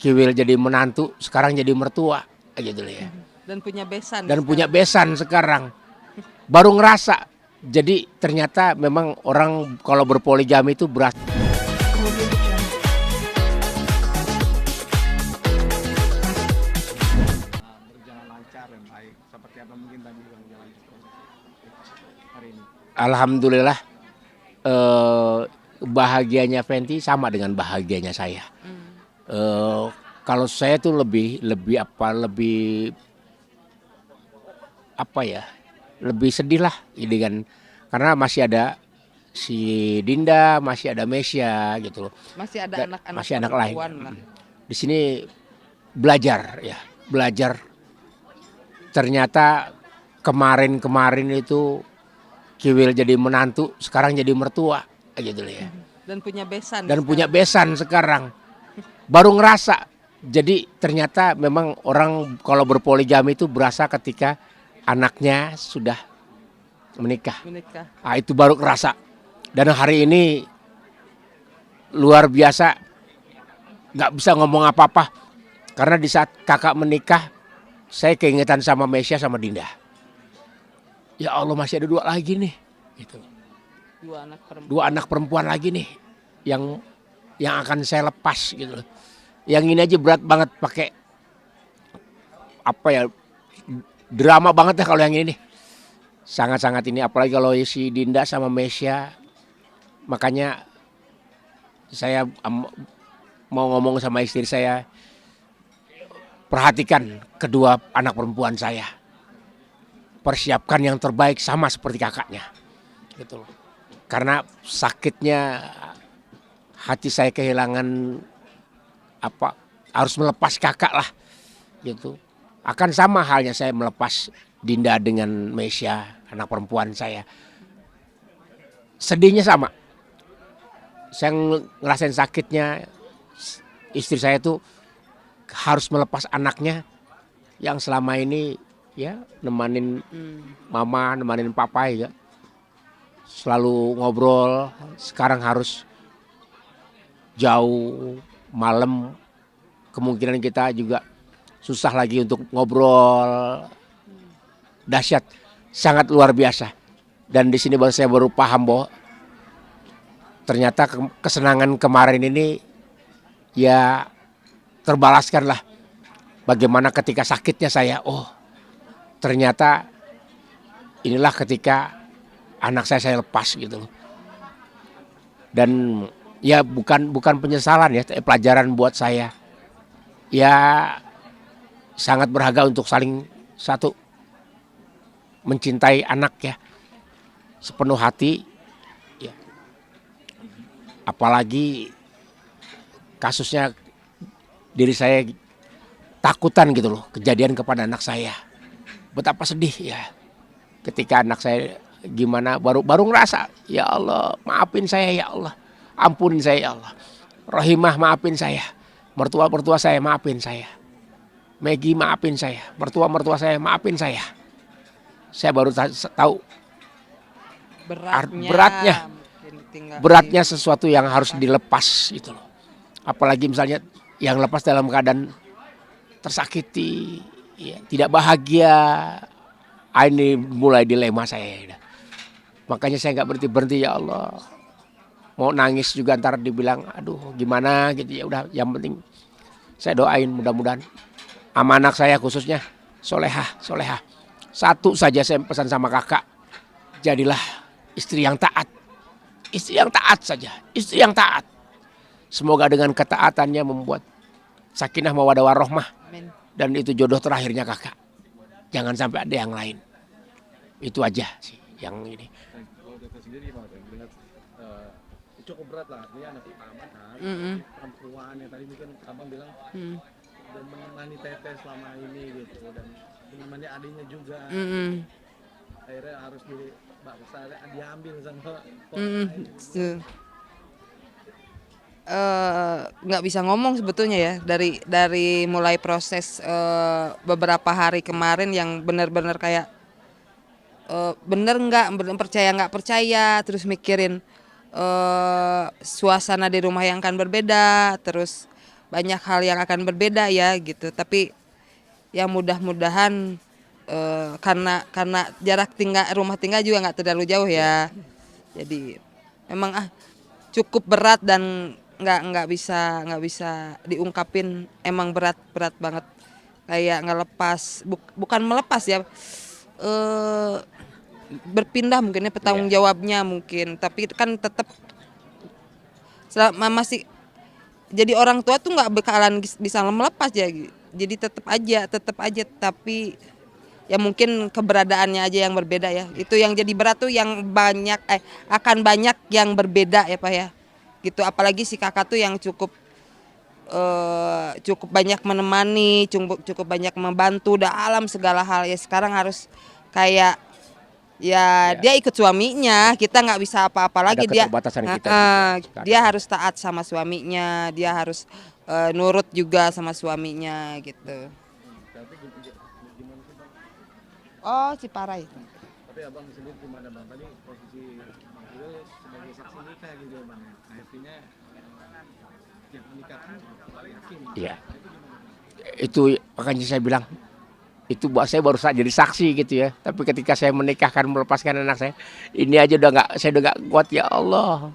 Kiwil jadi menantu, sekarang jadi mertua, gitu loh ya. Dan punya besan. Dan punya besan sekarang. Baru ngerasa. Jadi ternyata memang orang kalau berpoligami itu beras. Berjalan lancar dan baik. Seperti apa mungkin tadi Bang jalan hari ini? Alhamdulillah bahagianya Fenty sama dengan bahagianya saya. Kalau saya tuh lebih sedih lah ini kan, karena masih ada si Dinda, masih ada Mesya gitu loh. Masih ada Dan anak-anak masih anak lain. perempuan lah. Di sini belajar. Ternyata kemarin itu Kiwil jadi menantu, sekarang jadi mertua, gitu loh ya. Dan punya besan. Dan punya besan sekarang. Baru ngerasa. Jadi ternyata memang orang kalau berpoligami itu berasa ketika anaknya sudah menikah. Ah, itu baru kerasa. Dan hari ini luar biasa, nggak bisa ngomong apa-apa. Karena di saat kakak menikah, saya keingetan sama Mesya sama Dinda. Ya Allah, masih ada 2 lagi nih. Gitu. 2 anak perempuan lagi nih yang akan saya lepas gitu loh. Yang ini aja berat banget, pakai drama banget ya kalau yang ini nih. Sangat-sangat ini, apalagi kalau si Dinda sama Mesya. Makanya saya mau ngomong sama istri saya, perhatikan kedua anak perempuan saya. Persiapkan yang terbaik sama seperti kakaknya. Gitu loh. Karena sakitnya hati saya kehilangan harus melepas kakak lah gitu. Akan sama halnya saya melepas Dinda dengan Mesya, anak perempuan saya. Sedihnya sama. Saya ngerasain sakitnya istri saya tuh harus melepas anaknya yang selama ini ya nemanin mama, nemanin papa ya. Selalu ngobrol, sekarang harus jauh, malam, kemungkinan kita juga susah lagi untuk ngobrol. Dahsyat, sangat luar biasa. Dan di sini saya baru paham bahwa ternyata kesenangan kemarin ini ya terbalaskan lah. Bagaimana ketika sakitnya saya, ternyata inilah ketika anak saya lepas gitu. Dan ya bukan penyesalan ya, pelajaran buat saya. Ya sangat berharga untuk saling satu mencintai anak ya sepenuh hati. Ya. Apalagi kasusnya diri saya takutan gitu loh, kejadian kepada anak saya. Betapa sedih ya ketika anak saya gimana baru ngerasa, ya Allah maafin saya ya Allah. Ampunin saya ya Allah. Rohimah maafin saya. Mertua saya maafin saya. Maggie maafin saya. Mertua saya maafin saya. Saya baru tahu beratnya sesuatu yang harus dilepas gitu loh. Apalagi misalnya yang lepas dalam keadaan tersakiti, ya, tidak bahagia. Ini mulai dilema saya. Makanya saya nggak berhenti ya Allah. Mau nangis juga ntar dibilang aduh gimana gitu, ya udah, yang penting saya doain mudah-mudahan sama anak saya khususnya solehah. Satu saja saya pesan sama kakak, jadilah istri yang taat saja, istri yang taat. Semoga dengan ketaatannya membuat sakinah mawaddah warahmah, dan itu jodoh terakhirnya kakak. Jangan sampai ada yang lain. Itu aja sih yang ini. Kalau Kakak sendiri gimana? Melihat cukup berat lah, dia anak pertama kan, perempuan yang tadi mungkin abang bilang dan menemani teteh selama ini gitu, dan menemani adiknya juga. Akhirnya harus diambil sama nggak bisa ngomong sebetulnya ya, dari mulai proses beberapa hari kemarin yang benar-benar kayak bener nggak percaya, terus mikirin suasana di rumah yang akan berbeda, terus banyak hal yang akan berbeda ya gitu. Tapi ya mudah-mudahan karena jarak rumah tinggal juga nggak terlalu jauh ya. Jadi memang cukup berat dan nggak bisa diungkapin, emang berat banget, kayak ngelepas bukan melepas ya, eh, berpindah mungkin ya petanggung jawabnya mungkin, tapi kan tetap masih jadi orang tua tuh nggak bakalan bisa melepas ya, jadi tetap aja tapi ya mungkin keberadaannya aja yang berbeda ya, itu yang jadi berat tuh, yang akan banyak yang berbeda ya Pak ya gitu, apalagi si kakak tuh yang cukup banyak menemani, cukup banyak membantu dalam segala hal ya, sekarang harus kayak ya dia ikut suaminya, kita nggak bisa apa-apa lagi, Ada keterbatasan kita juga. dia harus taat sama suaminya, dia harus nurut juga sama suaminya gitu. Tapi gimana sih Bang? Oh Ciparai. Tapi abang sendiri gimana Bang? Tadi posisi Bang Kiwil sebagai saksi nikah gitu ya Bang. Artinya yang menikahkan yakin. Iya. Itu makanya saya bilang itu saya baru saja jadi saksi gitu ya. Tapi ketika saya menikahkan melepaskan anak saya, ini aja saya udah nggak kuat ya Allah.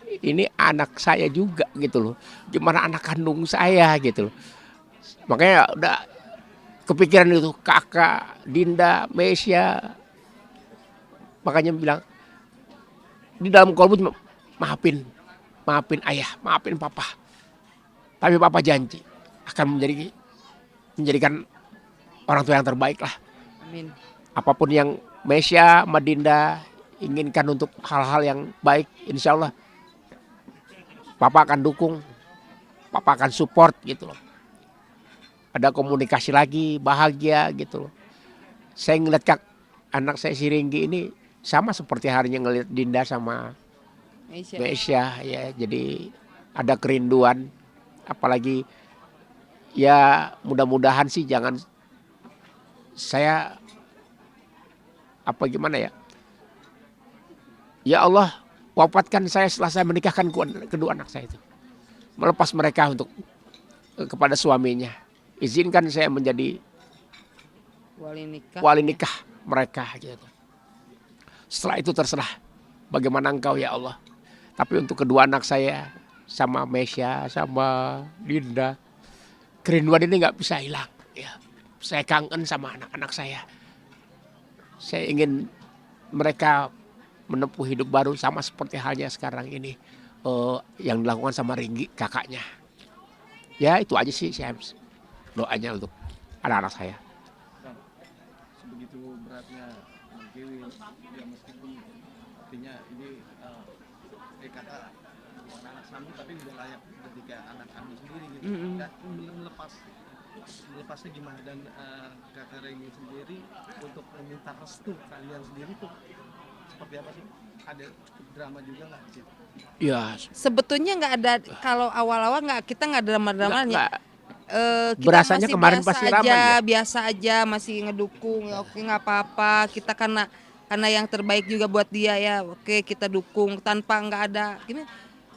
Ini anak saya juga gitu loh. Gimana anak kandung saya gitu loh. Makanya udah kepikiran itu kakak, Dinda, Mesia. Makanya bilang di dalam kolbu cuma maafin ayah, maafin papa. Tapi papa janji akan menjadikan orang tua yang terbaik lah. Amin. Apapun yang Mesia, Madinda inginkan untuk hal-hal yang baik, insya Allah Papa akan dukung, Papa akan support gitu loh. Ada komunikasi lagi, bahagia gitu loh. Saya ngeliat anak saya si Ringgi ini sama seperti harinya ngeliat Dinda sama Mesia ya. Jadi ada kerinduan, apalagi ya mudah-mudahan sih jangan saya gimana ya. Ya Allah, wafatkan saya setelah saya menikahkan kedua anak saya itu. Melepas mereka kepada suaminya. Izinkan saya menjadi wali nikah mereka gitu. Setelah itu terserah bagaimana engkau ya Allah. Tapi untuk kedua anak saya sama Mesia sama Dinda, kerinduan ini nggak bisa hilang ya. Saya kangen sama anak-anak saya. Saya ingin mereka menempuh hidup baru sama seperti halnya sekarang ini yang dilakukan sama Ringgi kakaknya. Ya itu aja sih saya doanya untuk anak-anak saya. Bang, sebegitu beratnya Bang Kiwil, ya meskipun artinya ini kata bukan anak kami tapi udah layak ketika anak kami sendiri gitu. Dan melepasnya gimana, dan kakak Renggi sendiri untuk meminta restu kalian sendiri tuh seperti apa sih? Ada drama juga nggak sih? Ya Sebetulnya nggak ada, kalau awal-awal kita nggak ada drama-dramanya. Kita berasanya masih kemarin biasa pasti aja, ramai ya? biasa aja, masih ngedukung. Ya, oke nggak apa-apa. Kita karena yang terbaik juga buat dia ya. Oke kita dukung tanpa nggak ada gini.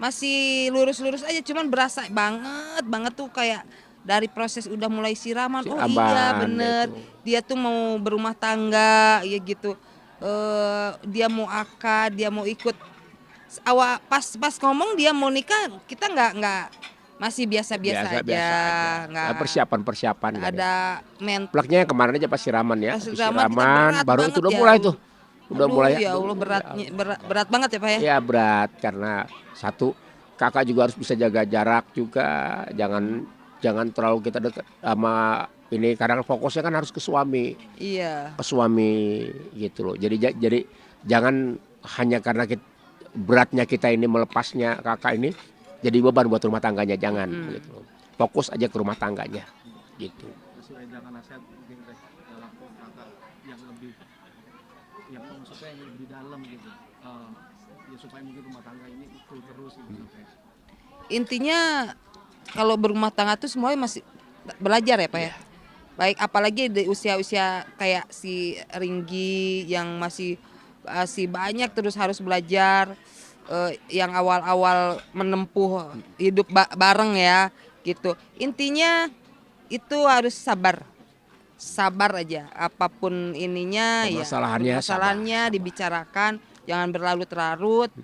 Masih lurus-lurus aja. Cuman berasa banget tuh kayak dari proses udah mulai siraman. Oh iya bener. Gitu. Dia tuh mau berumah tangga ya gitu. Dia mau akad, dia mau ikut. Pas ngomong dia mau nikah, kita nggak masih biasa-biasa aja. Nggak Persiapan ada plaknya kemarin aja pas siraman ya. pas Siraman kita baru itu udah ya. mulai tuh. Udah Aduh, mulai. ya Allah berat banget ya Pak ya. Ya berat karena satu kakak juga harus bisa jaga jarak juga, jangan terlalu kita dekat sama ini, karena fokusnya kan harus ke suami Iya. gitu loh. Jadi jangan hanya karena beratnya kita ini melepasnya kakak ini jadi beban buat rumah tangganya, jangan gitu loh. Fokus aja ke rumah tangganya gitu. Sesuai dengan nasihat mungkin dalam kakak yang lebih, yang maksudnya yang lebih dalam gitu, ya supaya mungkin rumah tangga ini full terus gitu. Intinya kalau berumah tangga tuh semuanya masih belajar ya Pak ya. Baik apalagi di usia-usia kayak si Ringgi yang masih banyak terus harus belajar, yang awal-awal menempuh hidup bareng ya. gitu. Intinya itu harus sabar. Sabar aja apapun ininya ya. Permasalahannya Dibicarakan, jangan berlarut-larut.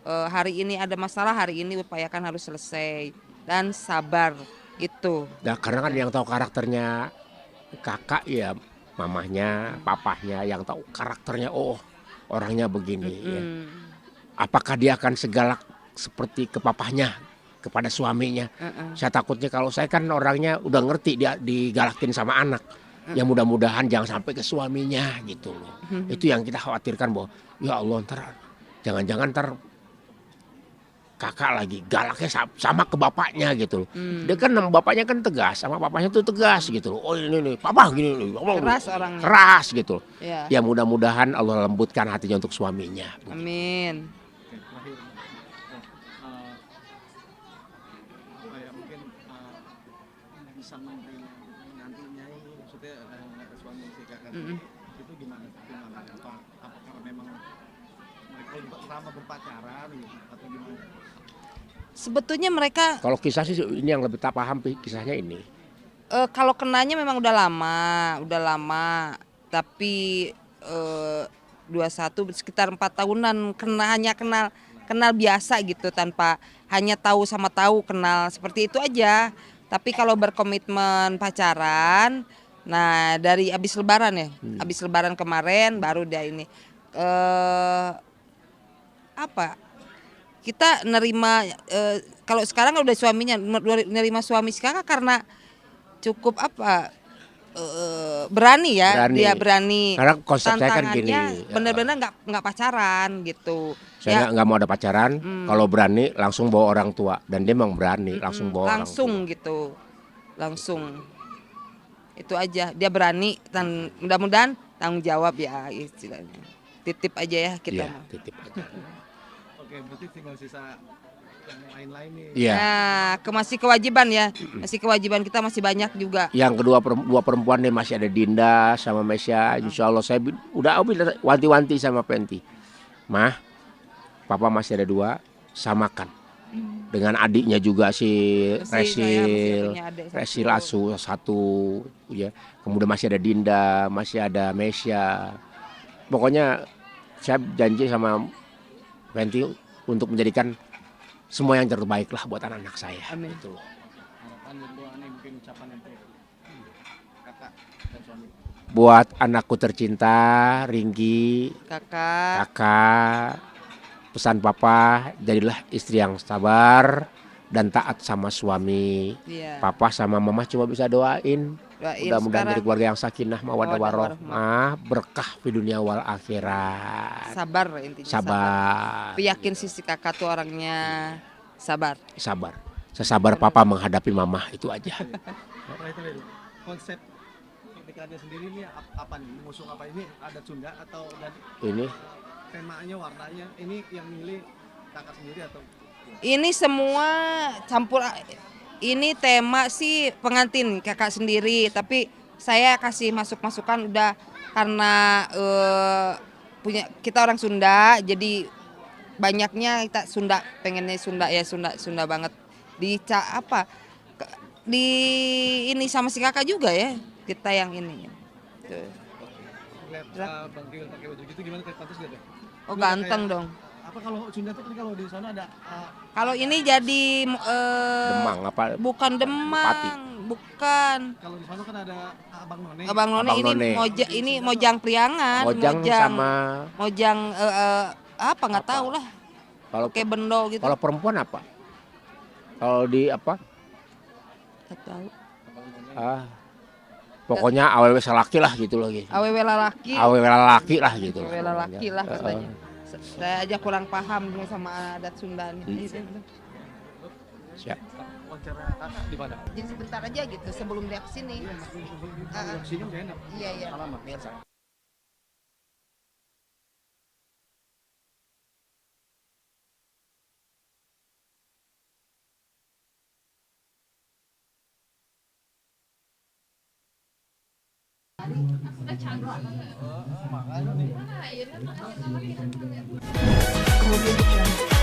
Hari ini ada masalah, hari ini upayakan harus selesai dan sabar itu. Nah, karena kan yang tahu karakternya kakak ya mamahnya, papahnya, yang tahu karakternya, oh orangnya begini ya. Apakah dia akan segalak seperti ke papahnya, kepada suaminya? Saya takutnya kalau saya kan orangnya udah ngerti dia digalakin sama anak. Ya mudah-mudahan jangan sampai ke suaminya gitu loh. Itu yang kita khawatirkan, bahwa ya Allah ntar jangan-jangan ntar kakak lagi galaknya sama ke bapaknya gitu loh. Dia kan bapaknya kan tegas, sama papanya tuh tegas gitu loh. Oh ini nih papa gini nih, Keras orangnya. keras gitu loh. Ya. Ya mudah-mudahan Allah lembutkan hatinya untuk suaminya. Amin. Oke, terakhir kayak mungkin bisa menantinya ini, maksudnya suami si kakak itu gimana apakah memang mereka udah lama berpacaran gitu atau gimana? Sebetulnya mereka Kalau kisah sih ini yang lebih tak paham kisahnya ini. kalau kenanya memang udah lama, tapi 21 sekitar 4 tahunan hanya kenal biasa gitu, tanpa hanya tahu sama tahu kenal seperti itu aja. Tapi kalau berkomitmen pacaran, nah dari abis lebaran ya, abis lebaran kemarin baru dia ini apa? Kita nerima kalau sekarang udah suaminya nerima suami si kakak karena cukup berani ya, dia berani. Karena konsep saya kan gini, bener-bener nggak pacaran gitu. saya nggak mau ada pacaran. Kalau berani langsung bawa orang tua, dan dia memang berani langsung bawa langsung orang tua. gitu, langsung itu aja dia berani, dan mudah-mudahan tanggung jawab ya istilahnya. Titip aja ya kita Iya, mah. titip aja. Oke, berarti tinggal sisa yang lain-lain nih. Iya. Nah, masih kewajiban ya, masih kewajiban kita masih banyak juga. Yang kedua dua perempuan nih, masih ada Dinda sama Mesya. Insya Allah saya udah wanti-wanti sama Penti. Mah, papa masih ada 2, samakan. Dengan adiknya juga si Resil Asu 1 ya. Kemudian masih ada Dinda, masih ada Mesya. Pokoknya saya janji sama Penti untuk menjadikan semua yang terbaik lah buat anak-anak saya. Amin. Gitu loh. Harapan berdoa nih, mungkin ucapan untuk kakak dan suami. Buat anakku tercinta, Ringgi, kakak, pesan papa, jadilah istri yang sabar dan taat sama suami. Iya. Papa sama mama cuma bisa doain. Mudah-mudahan jadi keluarga yang sakinah, mawaddah warahmah, berkah di dunia wal akhirat. Sabar intinya. Sabar. Tapi yakin sisi kakak tuh orangnya sabar. Sabar. Sesabar papa menghadapi mama, itu aja. Terakhir, konsep pernikahannya sendiri ini apa nih? Mengusung apa ini? Adat Sunda atau dan Ini temanya, warnanya ini yang milih kakak sendiri atau? Ini semua campur. Ini tema sih pengantin kakak sendiri, tapi saya kasih masukan udah karena punya kita orang Sunda, jadi banyaknya kita Sunda, pengennya Sunda ya, Sunda banget. Di ini sama si kakak juga ya, kita yang ini. Tuh. Lihat Bang Kiwil pakai baju gitu gimana, kayak pantas gak deh? Oh ganteng dong. Apa kalau Sunda tuh kan kalau di sana ada Kalau ini jadi Demang apa? bukan Demang, Pati. bukan. kalau di sana kan ada Abang None. Abang None Abang ini None. ini Mojang Priangan, Mojang sama Mojang apa nggak Apa? tahu lah. kalau Kayak bendol gitu. kalau perempuan apa? Kalau di apa? Nggak tahu. Pokoknya awewe laki lah gitu loh gitu. Awewe lalaki. Awewe laki lah gitu. Awewe lalaki lah katanya. Saya aja kurang paham sama adat Sunda nih. Siap. Wawancara kakak di mana? Jadi sebentar aja gitu sebelum dia kesini. Sini udah enak. Iya iya. Alamat. Audio Jungle.